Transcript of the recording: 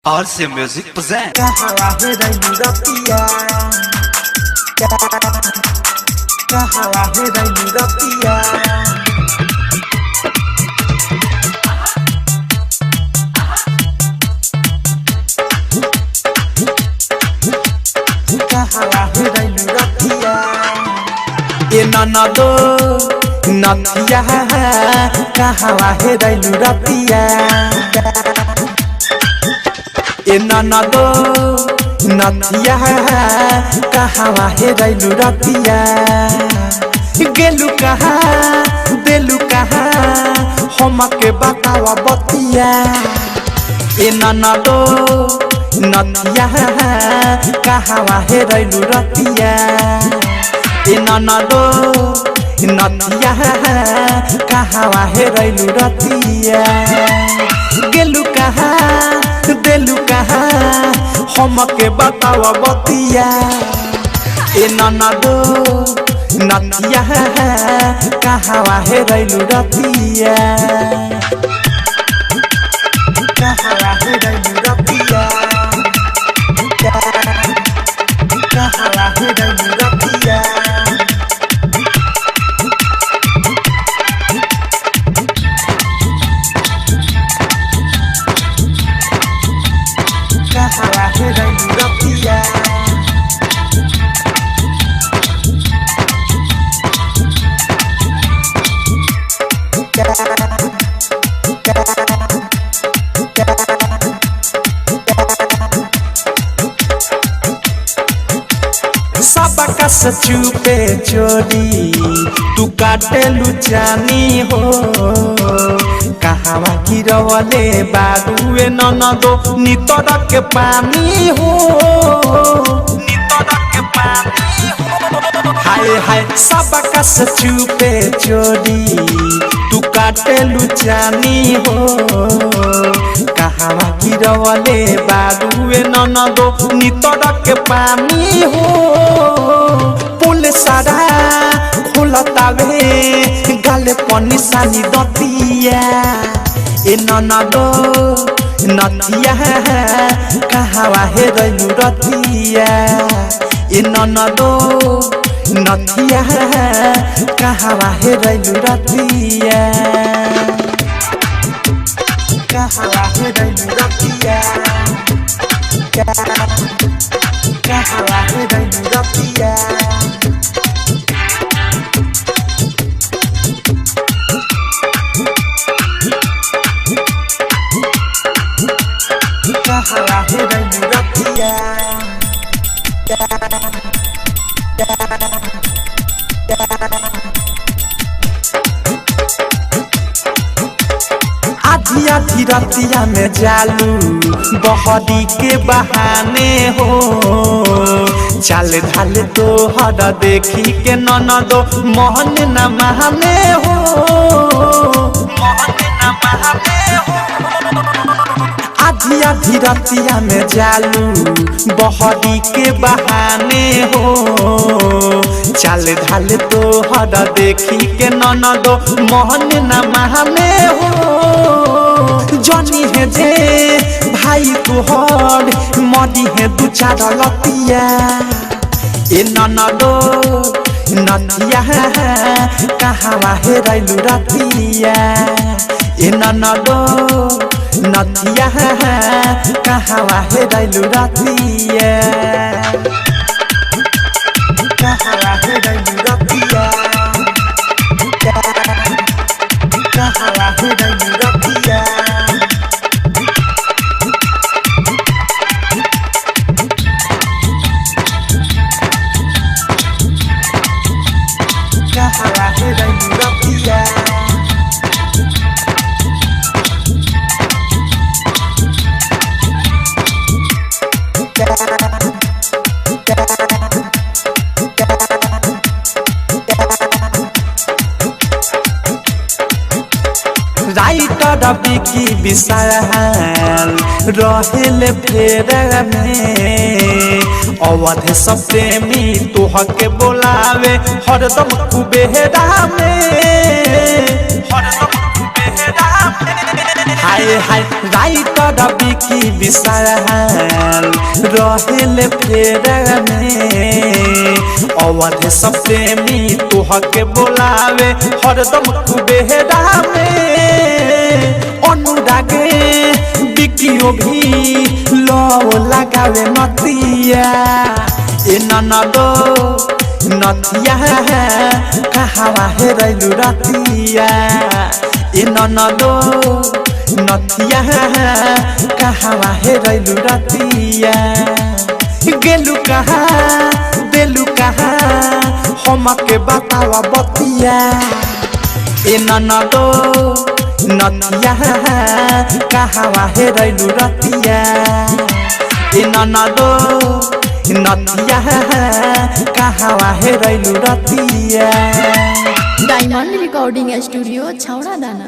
RC Music present. ए ननदो नथिया कहवा हे रैलू रतिया ए ननदो नथिया कहवा हे रैलू रतिया गेलू कहा देलू कहा हमके बतावा बतिया ए ननदो नथिया कहवा हे रैलू रतिया ए ननदो नथिया कहवा हे रैलू रतिया गेलू कहा देलू कहा हमके बतावा बतिया ए ननदो नथिया कहवा हे रैलू रतिया कहवा हे रैलू रतिया कहवा हे रैलू रतिया कहवा हे रैलू रतिया सबका सचुपे चोरी तू काटेलू जानी हो कहवा गिरवले बारुए ननदो नितर के पानी हो नितर के पानी हो हाय हाय सबका सचुपे चोरी तू काटेलू जानी हो कहवा गिरवले बारुए ननदो नितर के पानी हो पुल सारा खुलतावे गाले पनी सानी दतिया ए ननदो नथिया कहवा हे रैलू रतिया ए ननदो नथिया कहवा हे रैलू रतिया कहवा हे रैलू रतिया कहवा हे रैलू रतिया कहवा हे रैलू रतिया आधी आधी रतिया में जालू बहरी के बहाने हो चाल ढाल तो हर देखी के ननदो मोहन न महाने हो मोहन न महाने हो आधी आधी रतिया में जालू बहरी के बहाने हो चाल ढाल तो हर देखी के ननदो मोहन न महाने हो जनी है जे भाई तुहर मरी है दू चार लतिया ए ननदो नथिया कहवा हे रैलू रतिया ए ननदो नथिया कहवा हे रैलू रतिया कहवा हे रैलू रतिया कहवा हे रैलू रतिया कहवा हे रैलू रतिया राइटर बिकी विशाल रहेले फेर में अवध सब प्रेमी तोहके बोलावे हरदम कुबेरा में हरदम कुबेरा में हाय हाय राइटर बिकी विशाल रहेले फेर में अवध सब प्रेमी तोहके बोलावे हरदम कुबेरा में अनुरागे बिकियो भी लो लगावे नतिया ए ननदो नथिया कहवा हेरैलु रतिया ए ननदो नथिया कहवा हेरैलु रतिया गेलु कहा देलु कहा हमके बतावा बतिया ए ननदो नथिया कहवा हेरैलु रतिया ए ननदो नथिया कहवा हेरैलु रतिया। डायमंड रिकॉर्डिंग स्टूडियो छौड़ा दाना।